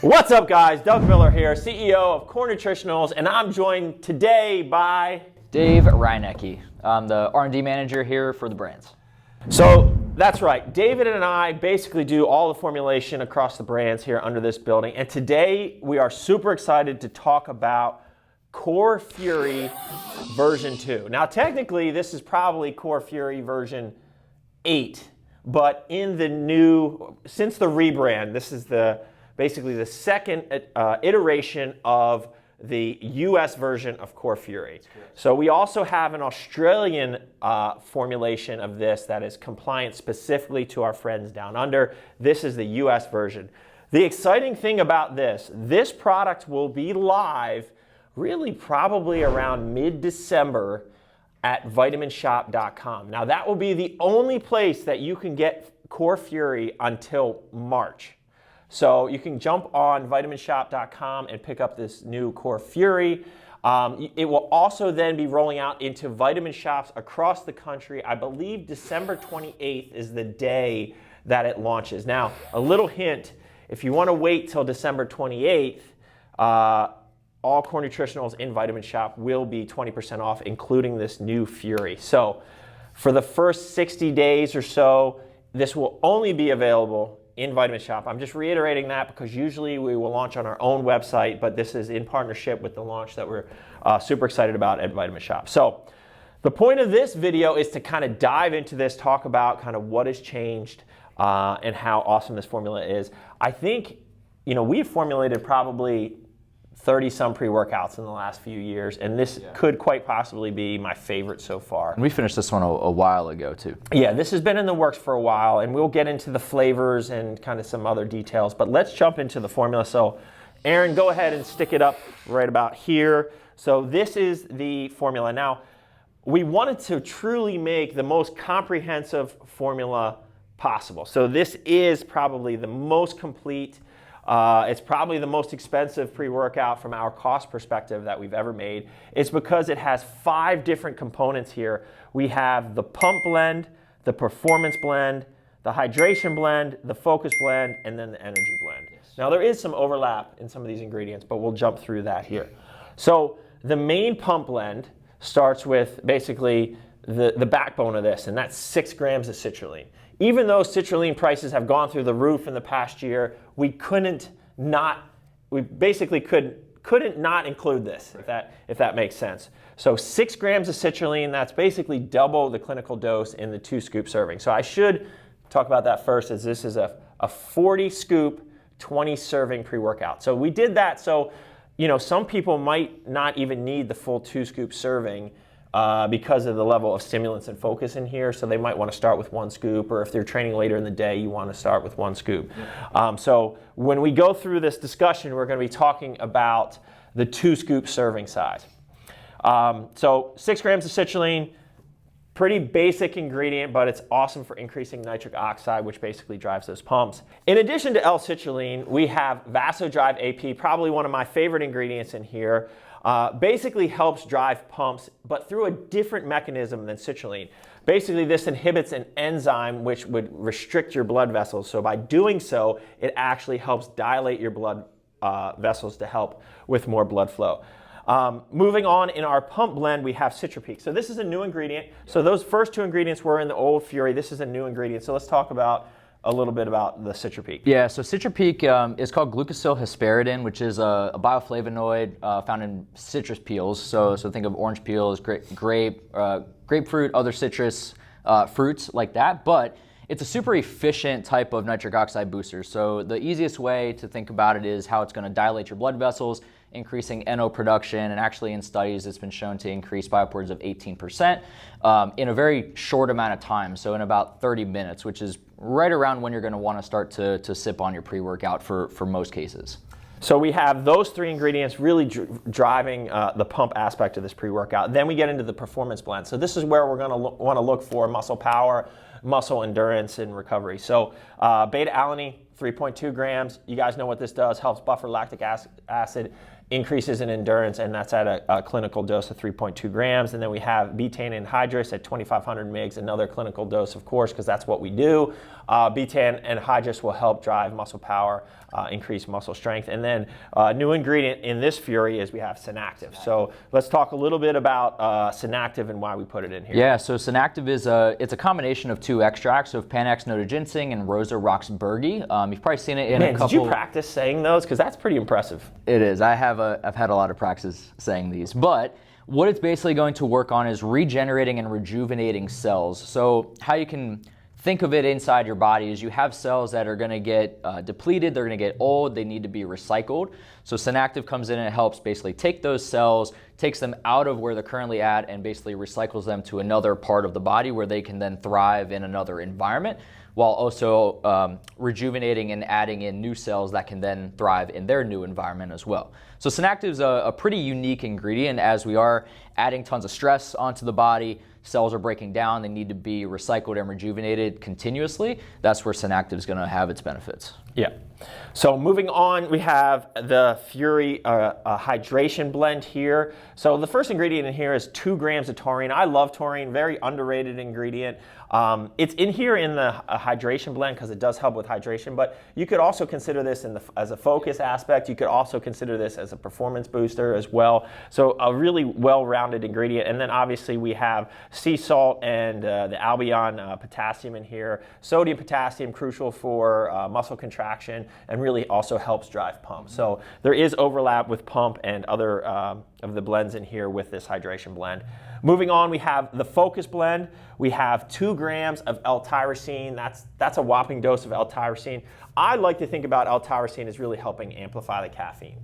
What's up, guys? Doug Miller here, CEO of Core Nutritionals, and I'm joined today by Dave Rynecki. I'm the R&D manager here for the brands. So that's right. David and I basically do all the formulation across the brands here under this building, and today we are super excited to talk about Core Fury version 2. Now, technically, this is probably Core Fury version 8, but in the new, since the rebrand, this is basically the second iteration of the US version of Core Fury. So we also have an Australian formulation of this that is compliant specifically to our friends down under. This is the US version. The exciting thing about this product will be live really probably around mid-December at vitaminshop.com. Now that will be the only place that you can get Core Fury until March. So you can jump on vitaminshop.com and pick up this new Core Fury. It will also then be rolling out into vitamin shops across the country. I believe December 28th is the day that it launches. Now, a little hint, if you want to wait till December 28th, all Core Nutritionals in Vitamin Shop will be 20% off, including this new Fury. So for the first 60 days or so, this will only be available in Vitamin Shop. I'm just reiterating that because usually we will launch on our own website, but this is in partnership with the launch that we're super excited about at Vitamin Shop. So the point of this video is to kind of dive into this, talk about kind of what has changed and how awesome this formula is. I think, we've formulated probably 30 some pre-workouts in the last few years, and this could quite possibly be my favorite so far. And we finished this one a while ago too. Yeah, this has been in the works for a while, and we'll get into the flavors and kind of some other details, but let's jump into the formula. So Aaron, go ahead and stick it up right about here. So this is the formula. Now, we wanted to truly make the most comprehensive formula possible. So this is probably the most complete. It's probably the most expensive pre-workout from our cost perspective that we've ever made. It's because it has 5 different components here. We have the pump blend, the performance blend, the hydration blend, the focus blend, and then the energy blend. Now there is some overlap in some of these ingredients, but we'll jump through that here. So the main pump blend starts with basically the backbone of this, and that's 6 grams of citrulline. Even though citrulline prices have gone through the roof in the past year, we basically couldn't not include this, if that makes sense. So 6 grams of citrulline, that's basically double the clinical dose in the 2 scoop serving. So I should talk about that first, as this is a 40 scoop, 20 serving pre-workout. So we did that so, some people might not even need the full 2 scoop serving because of the level of stimulants and focus in here. So they might want to start with 1 scoop, or if they're training later in the day, you want to start with 1 scoop. So when we go through this discussion, we're going to be talking about the 2 scoop serving size. So 6 grams of citrulline, pretty basic ingredient, but it's awesome for increasing nitric oxide, which basically drives those pumps. In addition to L-Citrulline, we have VasoDrive-AP, probably one of my favorite ingredients in here. Basically helps drive pumps, but through a different mechanism than citrulline. Basically, this inhibits an enzyme which would restrict your blood vessels. So by doing so, it actually helps dilate your blood vessels to help with more blood flow. Moving on, in our pump blend, we have Citrapeak. So this is a new ingredient. So those first 2 ingredients were in the old Fury. This is a new ingredient. So let's talk about a little bit about the Citrapeak. Yeah, so Citrapeak is called glucosylhesperidin, which is a bioflavonoid found in citrus peels. So think of orange peels, grapefruit, other citrus fruits like that. But it's a super efficient type of nitric oxide booster. So the easiest way to think about it is how it's going to dilate your blood vessels, increasing NO production, and actually in studies it's been shown to increase by upwards of 18% in a very short amount of time, so in about 30 minutes, which is right around when you're going to want to start to sip on your pre-workout for most cases. So we have those 3 ingredients really driving the pump aspect of this pre-workout. Then we get into the performance blend. So this is where we're going to want to look for muscle power, muscle endurance, and recovery. So beta-alanine, 3.2 grams. You guys know what this does. Helps buffer lactic acid increases in endurance, and that's at a clinical dose of 3.2 grams. And then we have betaine anhydrous at 2,500 mg, another clinical dose, of course, because that's what we do. Betaine anhydrous will help drive muscle power, increase muscle strength. And then new ingredient in this Fury is we have Senactiv. So let's talk a little bit about Senactiv and why we put it in here. Yeah, so Senactiv is it's a combination of 2 extracts of Panax noda ginseng and Rosa roxburghi. You've probably seen it in a couple. Did you practice saying those? Because that's pretty impressive. It is. I've had a lot of practice saying these, but what it's basically going to work on is regenerating and rejuvenating cells. So how you can think of it inside your body is you have cells that are going to get depleted, they're going to get old, they need to be recycled. So Senactiv comes in and it helps basically take those cells, takes them out of where they're currently at, and basically recycles them to another part of the body where they can then thrive in another environment, while also rejuvenating and adding in new cells that can then thrive in their new environment as well. So Senactiv is a pretty unique ingredient. As we are adding tons of stress onto the body, cells are breaking down, they need to be recycled and rejuvenated continuously. That's where Senactiv is going to have its benefits. Yeah. So moving on, we have the Fury hydration blend here. So the first ingredient in here is 2 grams of taurine. I love taurine, very underrated ingredient. It's in here in the hydration blend because it does help with hydration, but you could also consider this as a focus aspect. You could also consider this as a performance booster as well. So a really well-rounded ingredient. And then obviously we have sea salt and the Albion potassium in here. Sodium, potassium, crucial for muscle contraction, and really also helps drive pump. So there is overlap with pump and other of the blends in here with this hydration blend. Moving on, we have the Focus blend. We have 2 grams of L-Tyrosine. That's a whopping dose of L-Tyrosine. I like to think about L-Tyrosine as really helping amplify the caffeine.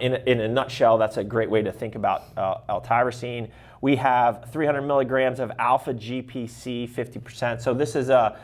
In a nutshell, that's a great way to think about L-Tyrosine. We have 300 milligrams of alpha GPC, 50%. So this is a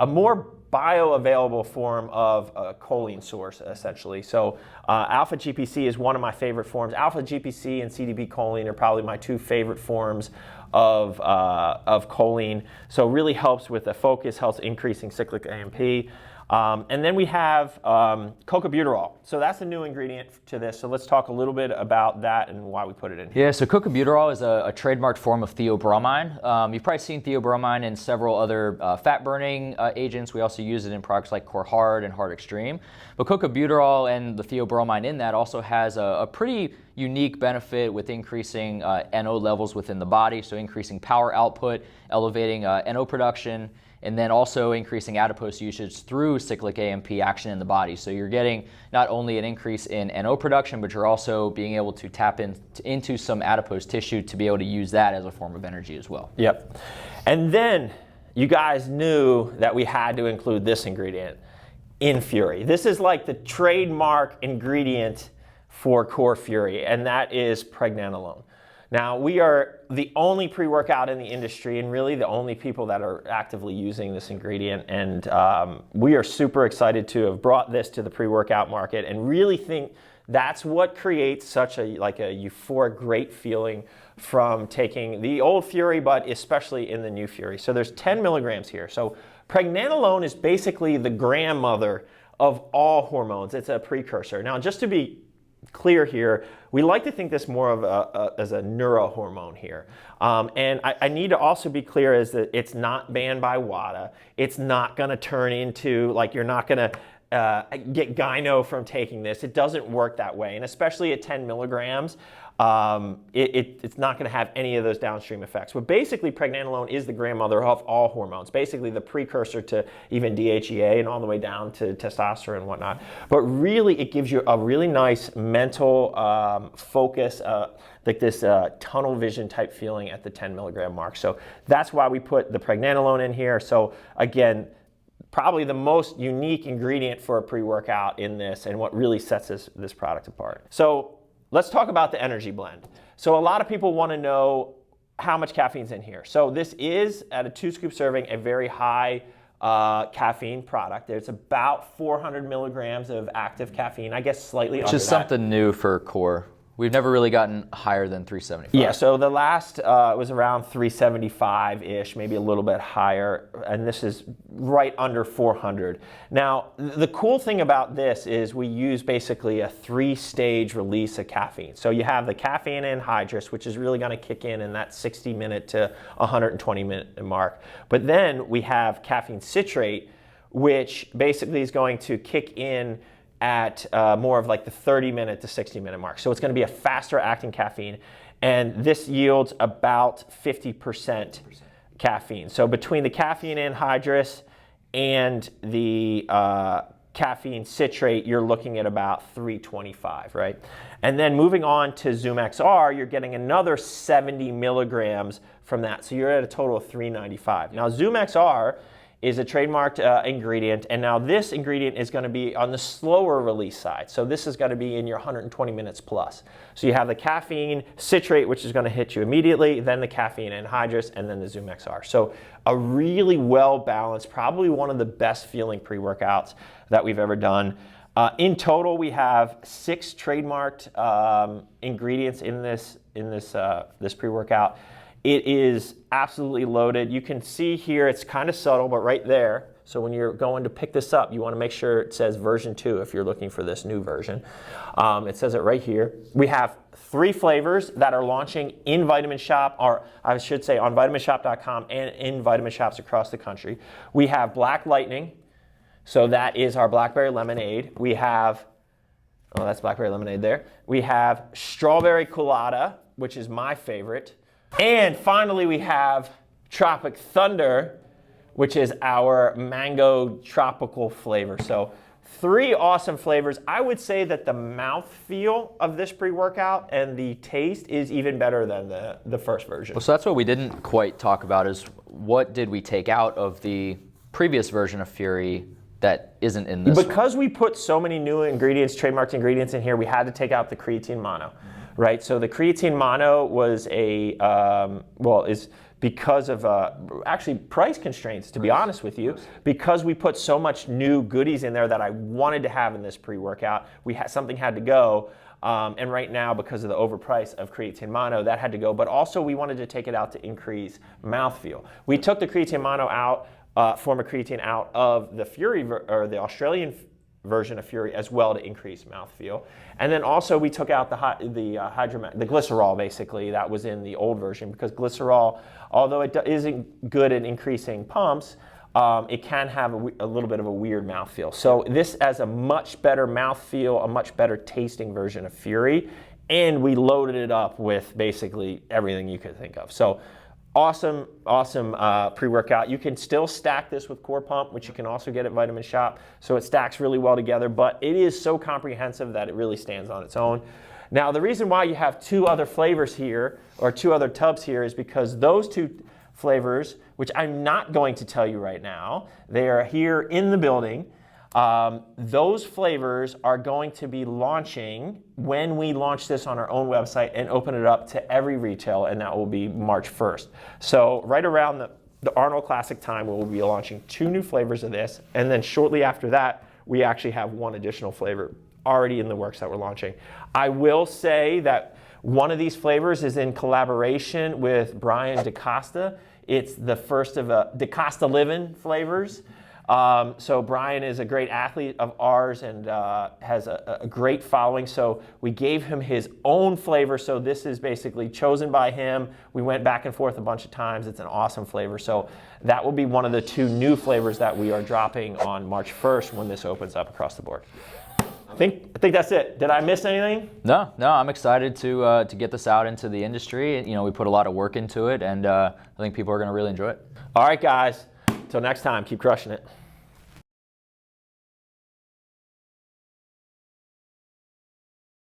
more bioavailable form of a choline source, essentially. So alpha GPC is one of my favorite forms. Alpha GPC and CDP choline are probably my 2 favorite forms of choline. So really helps with the focus, helps increasing cyclic AMP. And then we have Cocoabuterol. So that's a new ingredient to this. So let's talk a little bit about that and why we put it in here. Yeah, so Cocoabuterol is a trademarked form of theobromine. You've probably seen theobromine in several other fat-burning agents. We also use it in products like Core Hard and Hard Extreme. But Cocoabuterol and the theobromine in that also has a pretty unique benefit with increasing NO levels within the body, so increasing power output, elevating NO production, and then also increasing adipose usage through cyclic AMP action in the body. So you're getting not only an increase in NO production, but you're also being able to tap into some adipose tissue to be able to use that as a form of energy as well. Yep. And then you guys knew that we had to include this ingredient in Fury. This is like the trademark ingredient for Core Fury, and that is Pregnenolone. Now, we are the only pre-workout in the industry and really the only people that are actively using this ingredient. And we are super excited to have brought this to the pre-workout market and really think that's what creates such a euphoric, great feeling from taking the old Fury, but especially in the new Fury. So there's 10 milligrams here. So Pregnenolone is basically the grandmother of all hormones. It's a precursor. Now, just to be clear here, we like to think this more of as a neurohormone here. And I need to also be clear is that it's not banned by WADA. It's not going to turn into, like, you're not going to get gyno from taking this. It doesn't work that way. And especially at 10 milligrams, it's not going to have any of those downstream effects. But basically, Pregnenolone is the grandmother of all hormones, basically the precursor to even DHEA and all the way down to testosterone and whatnot. But really, it gives you a really nice mental focus, like this tunnel vision type feeling at the 10 milligram mark. So that's why we put the Pregnenolone in here. So again, probably the most unique ingredient for a pre-workout in this and what really sets this product apart. So let's talk about the energy blend. So a lot of people want to know how much caffeine's in here. So this is, at a 2-scoop serving, a very high caffeine product. There's about 400 milligrams of active caffeine, I guess slightly under that. Which is something new for Core. We've never really gotten higher than 375. Yeah, so the last was around 375-ish, maybe a little bit higher, and this is right under 400. Now, the cool thing about this is we use basically a 3-stage release of caffeine. So you have the caffeine anhydrous, which is really going to kick in that 60-minute to 120-minute mark. But then we have caffeine citrate, which basically is going to kick in at more of like the 30-minute to 60-minute mark. So it's going to be a faster acting caffeine, and this yields about 50% caffeine. So between the caffeine anhydrous and the caffeine citrate, you're looking at about 325, right? And then moving on to Zoom XR, you're getting another 70 milligrams from that. So you're at a total of 395. Now Zoom XR is a trademarked ingredient, and now this ingredient is going to be on the slower release side. So this is going to be in your 120 minutes plus. So you have the caffeine citrate, which is going to hit you immediately, then the caffeine anhydrous, and then the Zoom XR. So a really well-balanced, probably one of the best feeling pre-workouts that we've ever done. In total, we have 6 trademarked ingredients in this pre-workout. It is absolutely loaded. You can see here, it's kind of subtle, but right there. So when you're going to pick this up, you want to make sure it says version 2 if you're looking for this new version. It says it right here. We have 3 flavors that are launching in Vitamin Shop, or I should say on vitaminshop.com and in vitamin shops across the country. We have Black Lightning. So that is our blackberry lemonade. We have, oh, that's blackberry lemonade there. We have Strawberry Colada, which is my favorite. And finally, we have Tropic Thunder, which is our mango tropical flavor. So 3 awesome flavors. I would say that the mouthfeel of this pre-workout and the taste is even better than the first version. Well, so that's what we didn't quite talk about, is what did we take out of the previous version of Fury that isn't in this Because we put so many new ingredients, trademarked ingredients in here, we had to take out the creatine mono. Right, so the creatine mono was is because of actually price constraints, to be honest with you, because we put so much new goodies in there that I wanted to have in this pre-workout. Something had to go, and right now, because of the overprice of creatine mono, that had to go. But also, we wanted to take it out to increase mouthfeel. We took the creatine mono out, form of creatine out of the Fury or the Australian version of Fury as well to increase mouthfeel. And then also we took out the glycerol, basically, that was in the old version, because glycerol, although it isn't good at increasing pumps, it can have a little bit of a weird mouthfeel. So this has a much better mouthfeel, a much better tasting version of Fury, and we loaded it up with basically everything you could think of. So awesome pre-workout. You can still stack this with Core Pump, which you can also get at Vitamin Shop. So it stacks really well together, but it is so comprehensive that it really stands on its own. Now, the reason why you have 2 other flavors here, or 2 other tubs here, is because those 2 flavors, which I'm not going to tell you right now, they are here in the building. Those flavors are going to be launching when we launch this on our own website and open it up to every retail, and that will be March 1st. So right around the Arnold Classic time, we will be launching 2 new flavors of this, and then shortly after that, we actually have 1 additional flavor already in the works that we're launching. I will say that one of these flavors is in collaboration with Brian DaCosta. It's the first of DaCosta Livin' flavors. So Brian is a great athlete of ours and has a great following. So we gave him his own flavor. So this is basically chosen by him. We went back and forth a bunch of times. It's an awesome flavor. So that will be one of the 2 new flavors that we are dropping on March 1st when this opens up across the board. I think that's it. Did I miss anything? No, I'm excited to get this out into the industry. You know, we put a lot of work into it, and I think people are going to really enjoy it. All right, guys. Until next time, keep crushing it.